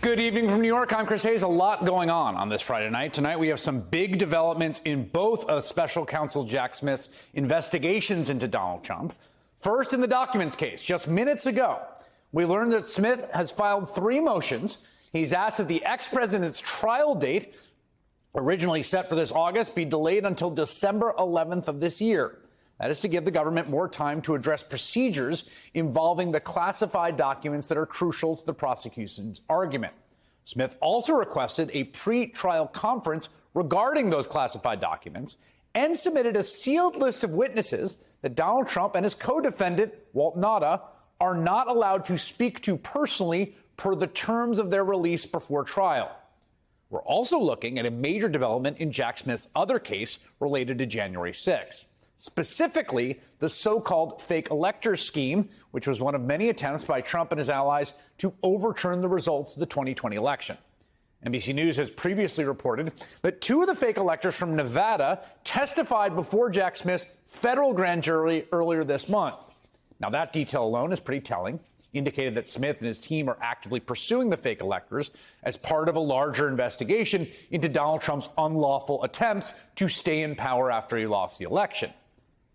Good evening from New York. I'm Chris Hayes. A lot going on this Friday night. Tonight, we have some big developments in both of special counsel Jack Smith's investigations into Donald Trump. First, in the documents case, just minutes ago, we learned that Smith has filed 3 motions. He's asked that the ex-president's trial date, originally set for this August, be delayed until December 11th of this year. That is to give the government more time to address procedures involving the classified documents that are crucial to the prosecution's argument. Smith also requested a pre-trial conference regarding those classified documents and submitted a sealed list of witnesses that Donald Trump and his co-defendant, Walt Nauta, are not allowed to speak to personally per the terms of their release before trial. We're also looking at a major development in Jack Smith's other case related to January 6th. Specifically, the so-called fake electors scheme, which was one of many attempts by Trump and his allies to overturn the results of the 2020 election. NBC News has previously reported that 2 of the fake electors from Nevada testified before Jack Smith's federal grand jury earlier this month. Now, that detail alone is pretty telling, indicated that Smith and his team are actively pursuing the fake electors as part of a larger investigation into Donald Trump's unlawful attempts to stay in power after he lost the election.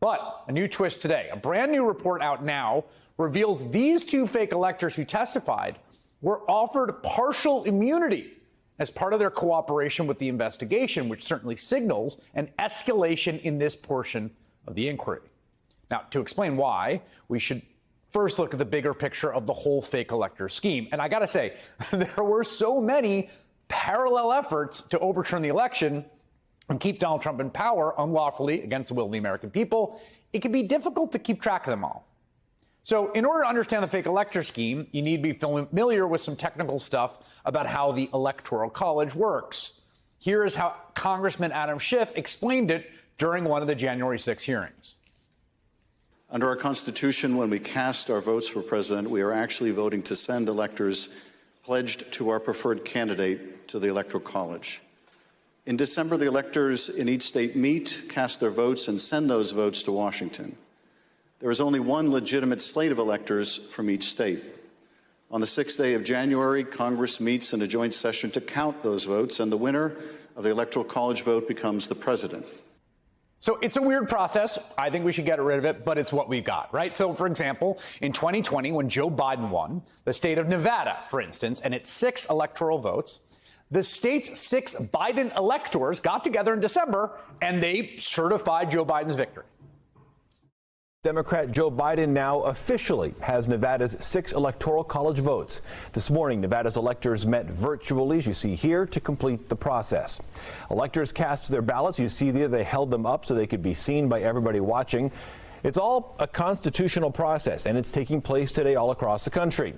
But a new twist today. A brand new report out now reveals these 2 fake electors who testified were offered partial immunity as part of their cooperation with the investigation, which certainly signals an escalation in this portion of the inquiry. Now, to explain why, we should first look at the bigger picture of the whole fake elector scheme. And I got to say, there were so many parallel efforts to overturn the election and keep Donald Trump in power unlawfully against the will of the American people, it can be difficult to keep track of them all. So in order to understand the fake elector scheme, you need to be familiar with some technical stuff about how the Electoral College works. Here is how Congressman Adam Schiff explained it during one of the January 6 hearings. Under our Constitution, when we cast our votes for president, we are actually voting to send electors pledged to our preferred candidate to the Electoral College. In December, the electors in each state meet, cast their votes, and send those votes to Washington. There is only one legitimate slate of electors from each state. On the 6th day of January, Congress meets in a joint session to count those votes, and the winner of the Electoral College vote becomes the president. So it's a weird process. I think we should get rid of it, but it's what we've got, right? So, for example, in 2020, when Joe Biden won, the state of Nevada, for instance, and its 6 electoral votes, the state's 6 Biden electors got together in December and they certified Joe Biden's victory. Democrat Joe Biden now officially has Nevada's 6 electoral college votes. This morning, Nevada's electors met virtually, as you see here, to complete the process. Electors cast their ballots. You see there, they held them up so they could be seen by everybody watching. It's all a constitutional process, and it's taking place today all across the country.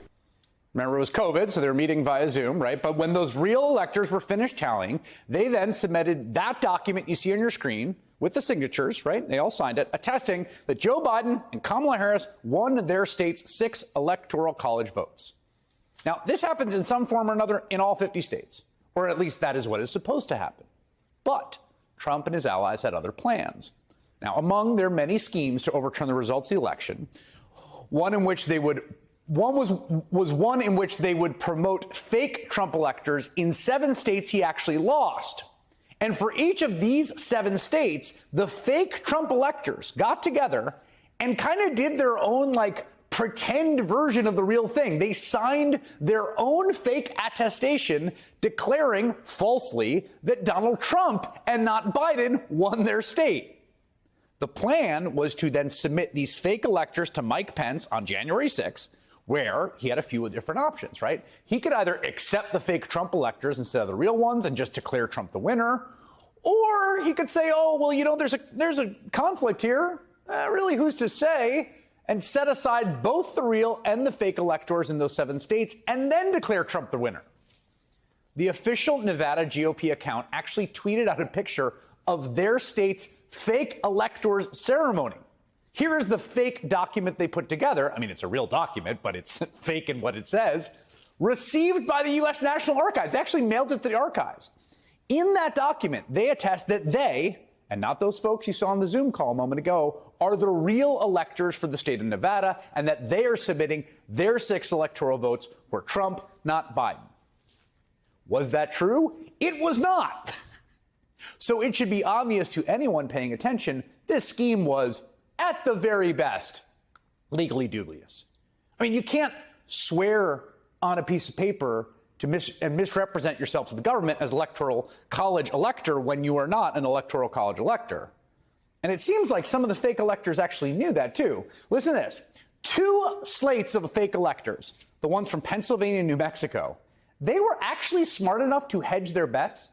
Remember, it was COVID, so they were meeting via Zoom, right? But when those real electors were finished tallying, they then submitted that document you see on your screen with the signatures, right? They all signed it, attesting that Joe Biden and Kamala Harris won their state's 6 electoral college votes. Now, this happens in some form or another in all 50 states, or at least that is what is supposed to happen. But Trump and his allies had other plans. Now, among their many schemes to overturn the results of the election, one in which they would promote fake Trump electors in 7 states he actually lost. And for each of these 7 states, the fake Trump electors got together and kind of did their own, pretend version of the real thing. They signed their own fake attestation declaring falsely that Donald Trump and not Biden won their state. The plan was to then submit these fake electors to Mike Pence on January 6th, where he had a few different options, right? He could either accept the fake Trump electors instead of the real ones and just declare Trump the winner, or he could say, oh, well, there's a conflict here. Really, who's to say? And set aside both the real and the fake electors in those 7 states and then declare Trump the winner. The official Nevada GOP account actually tweeted out a picture of their state's fake electors ceremony. Here is the fake document they put together. I mean, it's a real document, but it's fake in what it says. Received by the U.S. National Archives. They actually mailed it to the archives. In that document, they attest that they, and not those folks you saw on the Zoom call a moment ago, are the real electors for the state of Nevada, and that they are submitting their 6 electoral votes for Trump, not Biden. Was that true? It was not. So it should be obvious to anyone paying attention, this scheme was, at the very best, legally dubious. I mean, you can't swear on a piece of paper to misrepresent yourself to the government as electoral college elector when you are not an electoral college elector. And it seems like some of the fake electors actually knew that, too. Listen to this. 2 slates of fake electors, the ones from Pennsylvania and New Mexico, they were actually smart enough to hedge their bets.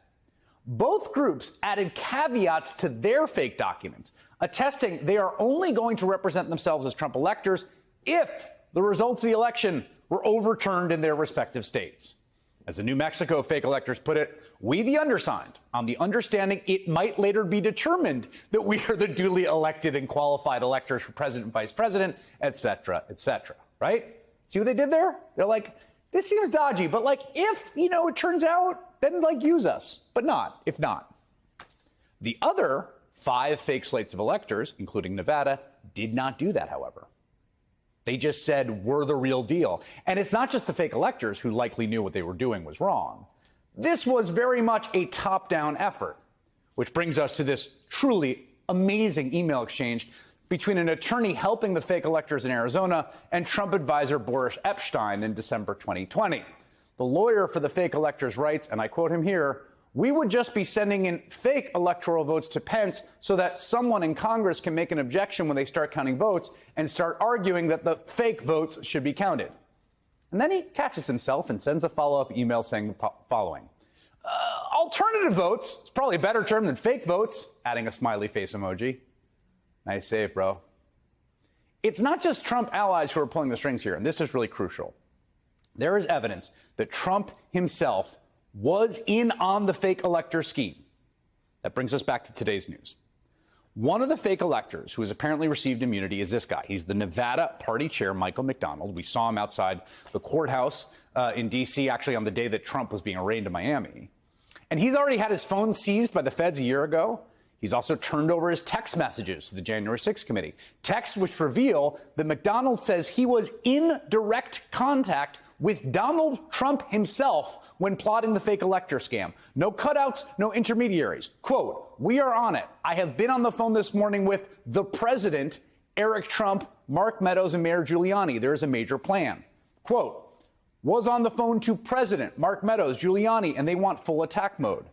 Both groups added caveats to their fake documents, attesting they are only going to represent themselves as Trump electors if the results of the election were overturned in their respective states. As the New Mexico fake electors put it, we, the undersigned, on the understanding it might later be determined that we are the duly elected and qualified electors for president and vice president, et cetera, right? See what they did there? They're like, this seems dodgy, but like, if, it turns out, then use us, but not, if not. The other 5 fake slates of electors, including Nevada, did not do that, however. They just said, we're the real deal. And it's not just the fake electors who likely knew what they were doing was wrong. This was very much a top-down effort, which brings us to this truly amazing email exchange between an attorney helping the fake electors in Arizona and Trump advisor Boris Epshteyn in December 2020. The lawyer for the fake electors writes, and I quote him here, "We would just be sending in fake electoral votes to Pence so that someone in Congress can make an objection when they start counting votes and start arguing that the fake votes should be counted." And then he catches himself and sends a follow-up email saying the following. Alternative votes, it's probably a better term than fake votes, adding a smiley face emoji. Nice save, bro. It's not just Trump allies who are pulling the strings here, and this is really crucial. There is evidence that Trump himself was in on the fake elector scheme. That brings us back to today's news. One of the fake electors who has apparently received immunity is this guy. He's the Nevada party chair, Michael McDonald. We saw him outside the courthouse in D.C., actually on the day that Trump was being arraigned in Miami. And he's already had his phone seized by the feds a year ago. He's also turned over his text messages to the January 6th committee, texts which reveal that McDonald says he was in direct contact with Donald Trump himself when plotting the fake elector scam. No cutouts, no intermediaries. Quote, "We are on it. I have been on the phone this morning with the president, Eric Trump, Mark Meadows, and Mayor Giuliani. There is a major plan." Quote, "Was on the phone to President Mark Meadows, Giuliani, and they want full attack mode."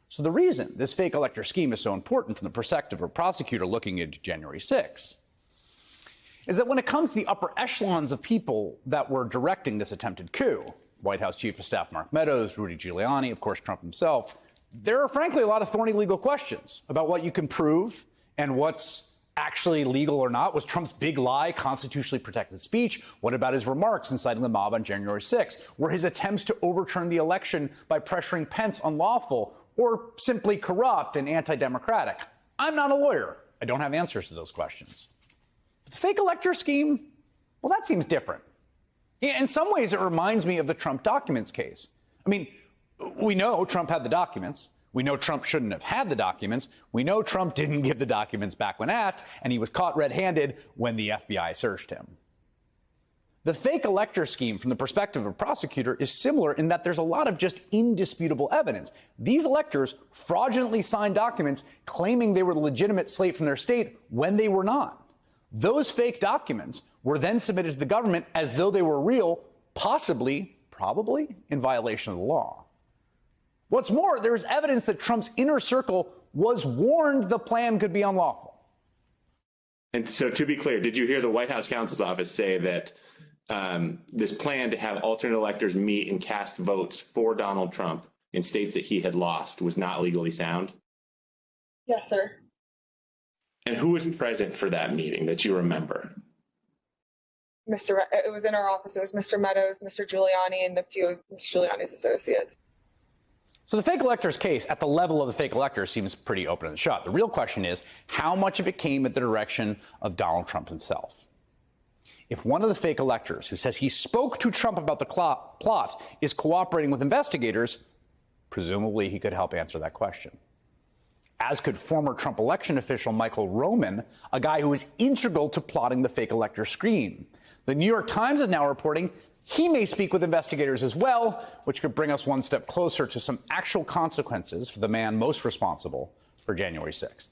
So the reason this fake elector scheme is so important from the perspective of a prosecutor looking into January 6th is that when it comes to the upper echelons of people that were directing this attempted coup, White House Chief of Staff Mark Meadows, Rudy Giuliani, of course, Trump himself, there are frankly a lot of thorny legal questions about what you can prove and what's actually legal or not. Was Trump's big lie constitutionally protected speech? What about his remarks inciting the mob on January 6th? Were his attempts to overturn the election by pressuring Pence unlawful or simply corrupt and anti-democratic? I'm not a lawyer. I don't have answers to those questions. The fake elector scheme, well, that seems different. In some ways, it reminds me of the Trump documents case. I mean, we know Trump had the documents. We know Trump shouldn't have had the documents. We know Trump didn't give the documents back when asked, and he was caught red-handed when the FBI searched him. The fake elector scheme, from the perspective of a prosecutor, is similar in that there's a lot of just indisputable evidence. These electors fraudulently signed documents claiming they were the legitimate slate from their state when they were not. Those fake documents were then submitted to the government as though they were real, possibly, probably, in violation of the law. What's more, there is evidence that Trump's inner circle was warned the plan could be unlawful. And so, to be clear, did you hear the White House counsel's office say that this plan to have alternate electors meet and cast votes for Donald Trump in states that he had lost was not legally sound? Yes, sir. And who was present for that meeting that you remember? It was in our office. It was Mr. Meadows, Mr. Giuliani, and a few of Mr. Giuliani's associates. So the fake electors case at the level of the fake electors seems pretty open and shut. The real question is how much of it came at the direction of Donald Trump himself? If one of the fake electors who says he spoke to Trump about the plot is cooperating with investigators, presumably he could help answer that question. As could former Trump election official Michael Roman, a guy who was integral to plotting the fake elector scheme. The New York Times is now reporting He may speak with investigators as well, which could bring us one step closer to some actual consequences for the man most responsible for January 6th.